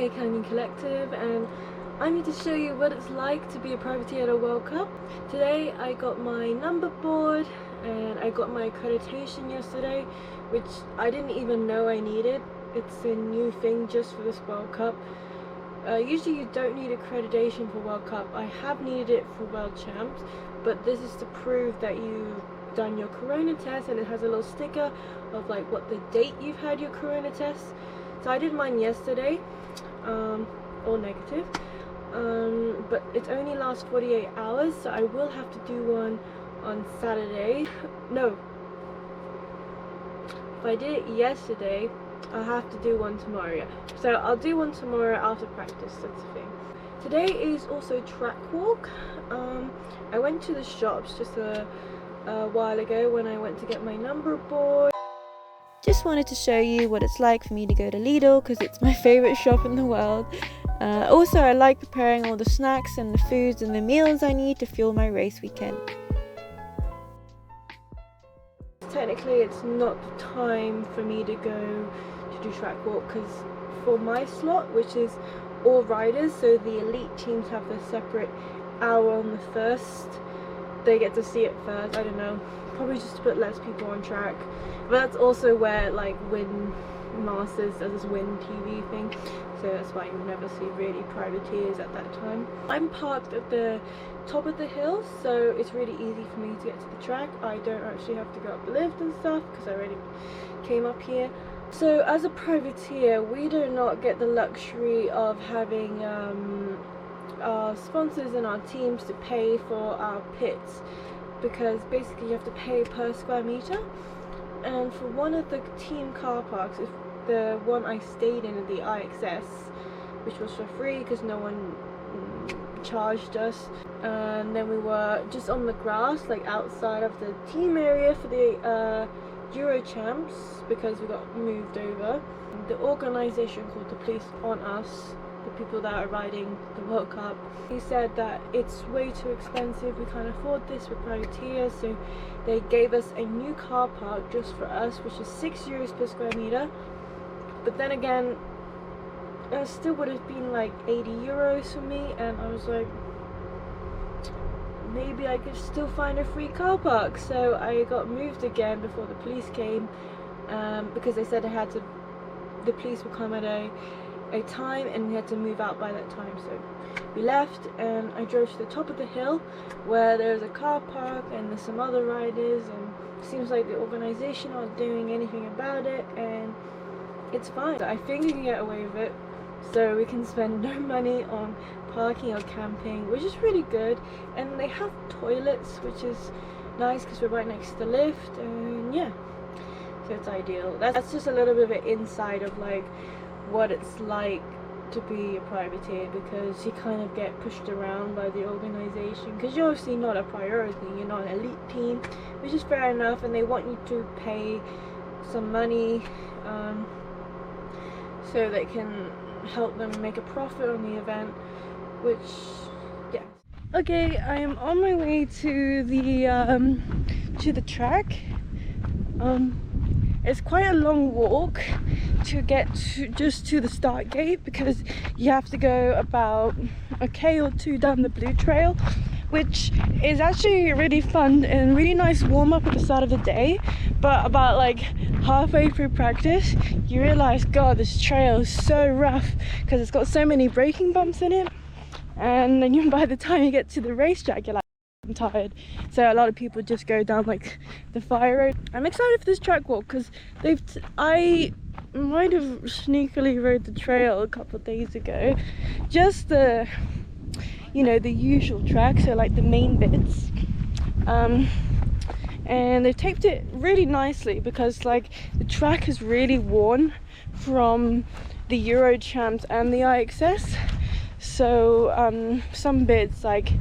Canyon Collective, and I'm here to show you what it's like to be a privateer at a World Cup. Today I got my number board and I got my accreditation yesterday, which I didn't even know I needed. It's a new thing just for this World Cup. Usually you don't need accreditation for World Cup. I have needed it for World Champs, but this is to prove that you've done your corona test, and it has a little sticker of like what the date you've had your corona test. So I did mine yesterday, all negative, but it only lasts 48 hours, so I will have to do one on Saturday. No, if I did it yesterday, I'll have to do one tomorrow. So I'll do one tomorrow after practice, that's the thing. Today is also track walk. I went to the shops just a while ago when I went to get my number board. Just wanted to show you what it's like for me to go to Lidl, because it's my favourite shop in the world. Also, I like preparing all the snacks and the foods and the meals I need to fuel my race weekend. Technically it's not the time for me to go to do track walk, because for my slot, which is all riders, so the elite teams have their separate hour on the first, they get to see it first. I don't know, probably just to put less people on track, but that's also where like Win Masters does this Win TV thing, so that's why you never see really privateers at that time. I'm parked at the top of the hill, so it's really easy for me to get to the track. I don't actually have to go up the lift and stuff because I already came up here. So as a privateer, we do not get the luxury of having our sponsors and our teams to pay for our pits, because basically you have to pay per square meter. And for one of the team car parks, if the one I stayed in, the IXS, which was for free because no one charged us, and then we were just on the grass, like outside of the team area for the Euro Champs, because we got moved over. The organisation called the police on us, the people that are riding the World Cup. He said that it's way too expensive, we can't afford this, we're privateers, so they gave us a new car park just for us, which is €6 per square meter. But then again, it still would have been like €80 for me, and I was like, maybe I could still find a free car park. So I got moved again before the police came, because they said the police would come at a time and we had to move out by that time. So we left and I drove to the top of the hill where there's a car park and there's some other riders, and it seems like the organisation aren't doing anything about it, and it's fine. I think we can get away with it, so we can spend no money on parking or camping, which is really good. And they have toilets, which is nice because we're right next to the lift, and yeah, so it's ideal. That's just a little bit of an inside of like what it's like to be a privateer, because you kind of get pushed around by the organisation, because you're obviously not a priority, you're not an elite team, which is fair enough, and they want you to pay some money so they can help them make a profit on the event, which, yeah. Okay, I am on my way to the track. It's quite a long walk to get just to the start gate, because you have to go about a K or two down the blue trail, which is actually really fun and really nice warm up at the start of the day. But about like halfway through practice, you realize, God, this trail is so rough because it's got so many braking bumps in it, and then by the time you get to the racetrack, you're like, I'm tired. So a lot of people just go down like the fire road. I'm excited for this track walk because I might have sneakily rode the trail a couple of days ago, just the usual track, so like the main bits, and they taped it really nicely because like the track is really worn from the Euro Champs and the IXS, so some bits like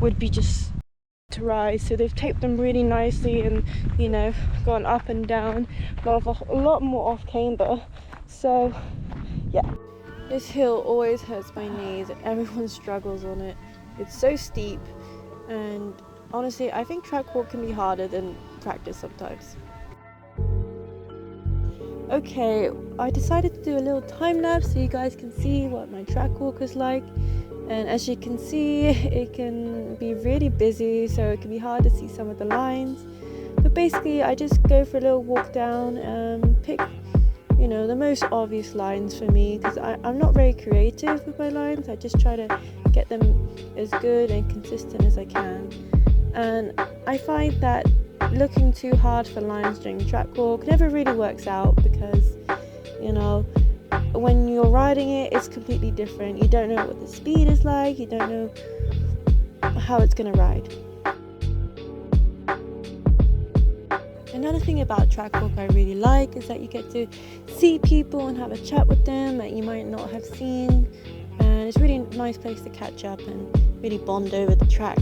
would be just to rise, so they've taped them really nicely and gone up and down, a lot more off camber. So yeah, this hill always hurts my knees and everyone struggles on it. It's so steep, and honestly I think track walk can be harder than practice sometimes. Okay, I decided to do a little time lapse so you guys can see what my track walk is like. And as you can see, it can be really busy, so it can be hard to see some of the lines. But basically, I just go for a little walk down and pick, the most obvious lines for me, because I'm not very creative with my lines. I just try to get them as good and consistent as I can. And I find that looking too hard for lines during a track walk never really works out, because when you're riding it, it's completely different. You don't know what the speed is like, you don't know how it's gonna ride. Another thing about track walk I really like is that you get to see people and have a chat with them that you might not have seen, and it's really a nice place to catch up and really bond over the track.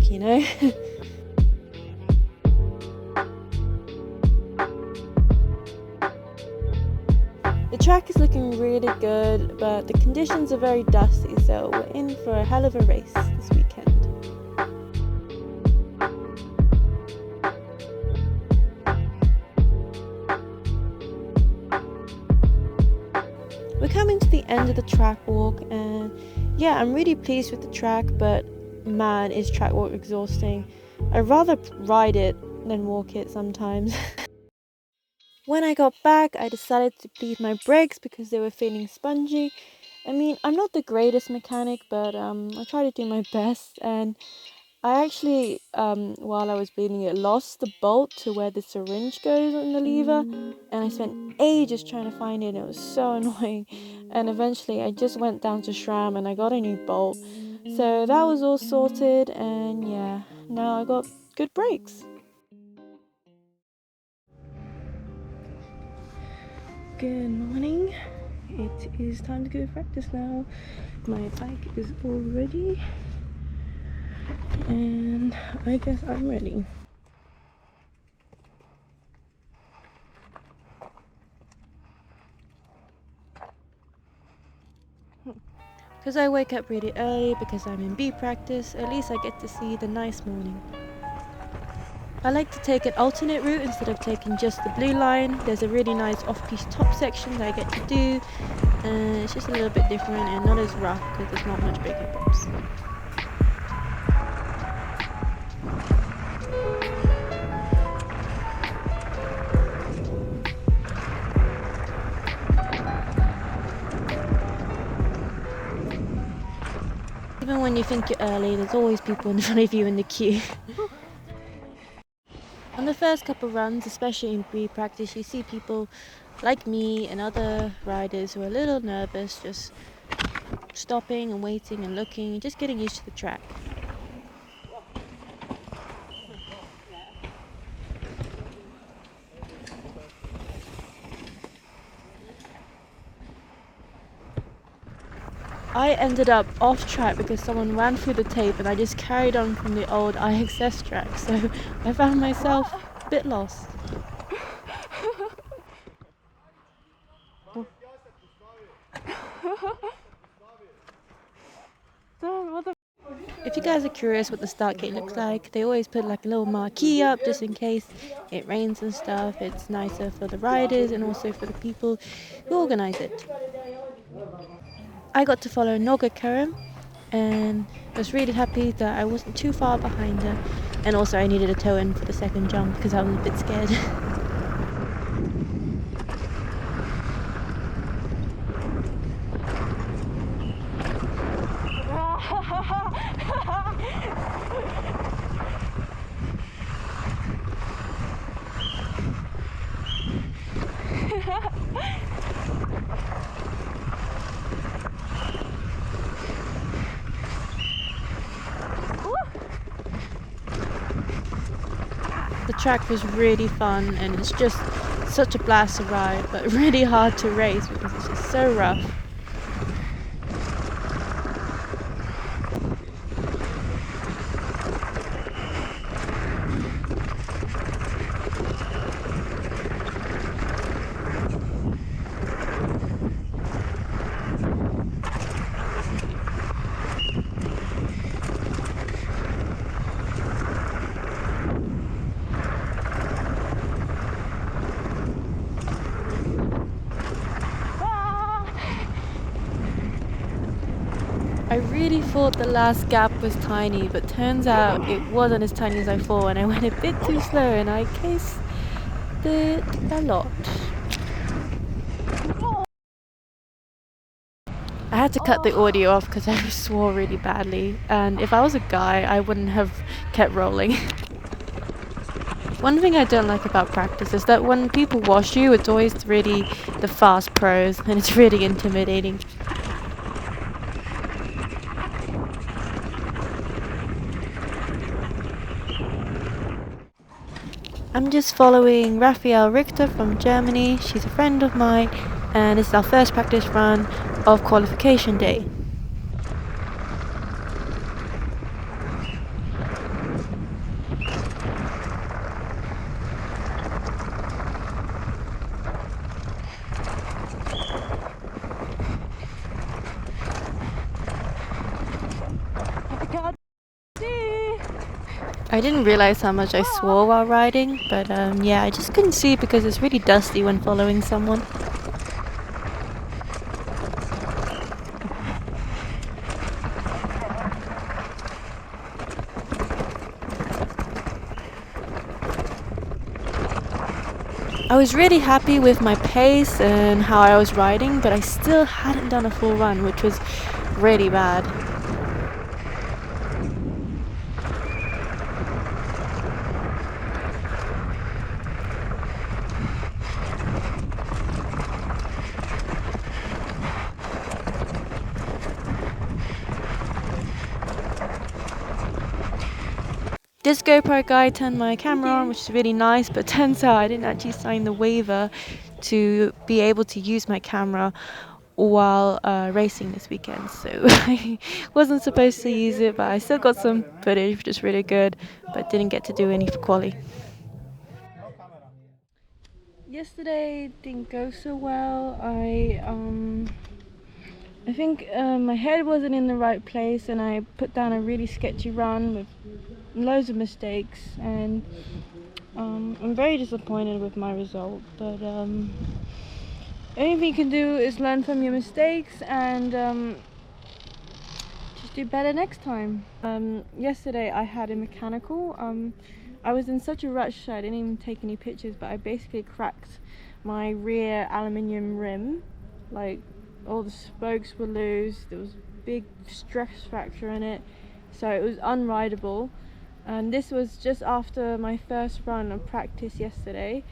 The track is looking really good, but the conditions are very dusty, so we're in for a hell of a race this weekend. We're coming to the end of the track walk, and yeah, I'm really pleased with the track, but man, is track walk exhausting. I'd rather ride it than walk it sometimes. When I got back, I decided to bleed my brakes because they were feeling spongy. I mean, I'm not the greatest mechanic, but I try to do my best. And I actually, while I was bleeding it, lost the bolt to where the syringe goes on the lever. And I spent ages trying to find it. It was so annoying. And eventually, I just went down to SRAM and I got a new bolt. So that was all sorted. And yeah, now I got good brakes. Good morning. It is time to go practice now. My bike is all ready, and I guess I'm ready. Because I wake up really early because I'm in B practice, at least I get to see the nice morning. I like to take an alternate route instead of taking just the blue line. There's a really nice off-piste top section that I get to do, and it's just a little bit different and not as rough because there's not much breaking bumps. Even when you think you're early, there's always people in front of you in the queue. On the first couple runs, especially in B practice, you see people like me and other riders who are a little nervous, just stopping and waiting and looking, just getting used to the track. I ended up off track because someone ran through the tape and I just carried on from the old IXS track, so I found myself a bit lost. If you guys are curious what the start gate looks like, they always put like a little marquee up just in case it rains and stuff. It's nicer for the riders and also for the people who organize it. I got to follow Noga Karam and I was really happy that I wasn't too far behind her, and also I needed a toe in for the second jump because I was a bit scared. The track was really fun and it's just such a blast to ride, but really hard to race because it's just so rough. I really thought the last gap was tiny, but turns out it wasn't as tiny as I thought, and I went a bit too slow and I cased it a lot. I had to cut the audio off because I swore really badly, and if I was a guy, I wouldn't have kept rolling. One thing I don't like about practice is that when people watch you, it's always really the fast pros, and it's really intimidating. I'm just following Raphael Richter from Germany. She's a friend of mine, and it's our first practice run of qualification day. I didn't realize how much I swore while riding, but yeah, I just couldn't see because it's really dusty when following someone. I was really happy with my pace and how I was riding, but I still hadn't done a full run, which was really bad. This GoPro guy turned my camera on, which is really nice, but turns out I didn't actually sign the waiver to be able to use my camera while racing this weekend, so I wasn't supposed to use it, but I still got some footage, which is really good, but didn't get to do any for quali. Yesterday didn't go so well. I think my head wasn't in the right place, and I put down a really sketchy run with loads of mistakes, and I'm very disappointed with my result, but anything you can do is learn from your mistakes and just do better next time. Yesterday I had a mechanical. I was in such a rush I didn't even take any pictures, but I basically cracked my rear aluminium rim. Like, all the spokes were loose, there was a big stress fracture in it, so it was unrideable. And this was just after my first run of practice yesterday,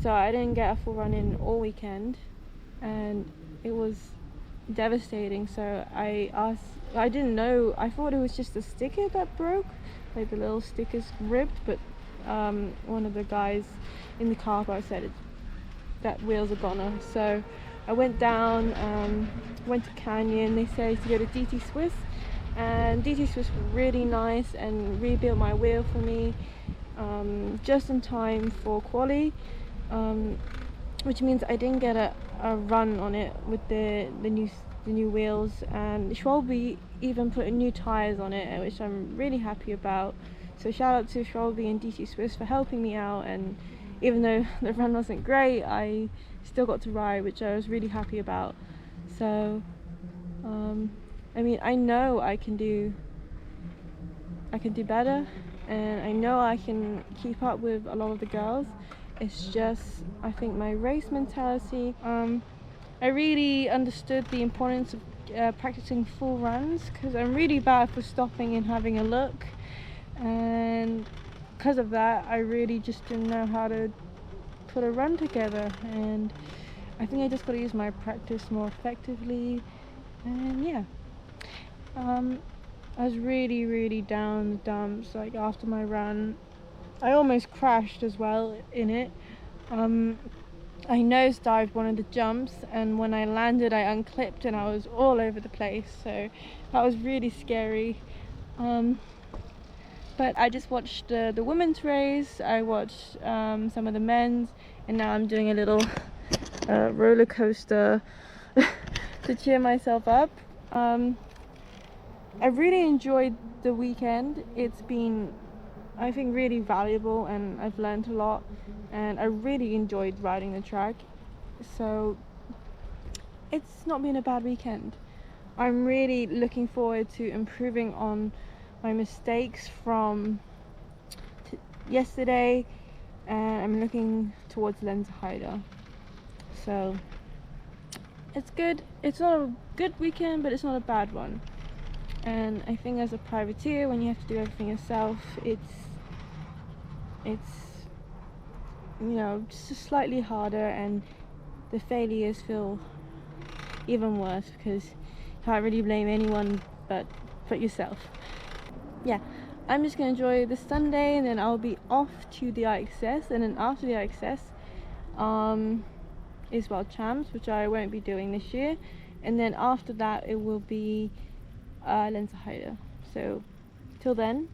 so I didn't get a full run in all weekend, and it was devastating. So I didn't know, I thought it was just a sticker that broke, like the little stickers ripped, but one of the guys in the car park said that wheels are goner. So I went down, went to Canyon. They said to go to DT Swiss, and DT Swiss were really nice and rebuilt my wheel for me just in time for quali, which means I didn't get a run on it with the new wheels, and Schwalbe even put new tyres on it, which I'm really happy about. So shout out to Schwalbe and DT Swiss for helping me out, and even though the run wasn't great, I still got to ride, which I was really happy about. So I mean, I know I can do better, and I know I can keep up with a lot of the girls. It's just, I think, my race mentality. I really understood the importance of practicing full runs, because I'm really bad for stopping and having a look, and because of that I really just didn't know how to put a run together, and I think I just got to use my practice more effectively. And yeah, I was really down in the dumps. Like, after my run I almost crashed as well in it. I nosedived one of the jumps, and when I landed I unclipped and I was all over the place, so that was really scary. But I just watched the women's race, I watched some of the men's, and now I'm doing a little roller coaster to cheer myself up. I really enjoyed the weekend. It's been, I think, really valuable, and I've learned a lot, and I really enjoyed riding the track. So it's not been a bad weekend. I'm really looking forward to improving on my mistakes from yesterday, and I'm looking towards lens hider. So it's good. It's not a good weekend, but it's not a bad one. And I think as a privateer, when you have to do everything yourself, it's you know, just slightly harder, and the failures feel even worse because you can't really blame anyone but yourself. Yeah, I'm just gonna enjoy this Sunday, and then I'll be off to the IXS, and then after the IXS is World Champs, which I won't be doing this year, and then after that it will be lens hider. So till then.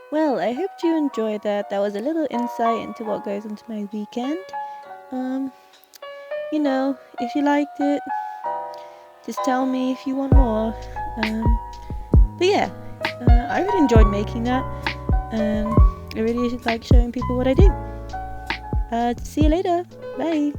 Well, I hope you enjoyed that. That was a little insight into what goes into my weekend. You know, if you liked it, just tell me if you want more. But yeah, I really enjoyed making that. I really like showing people what I do. See you later. Bye.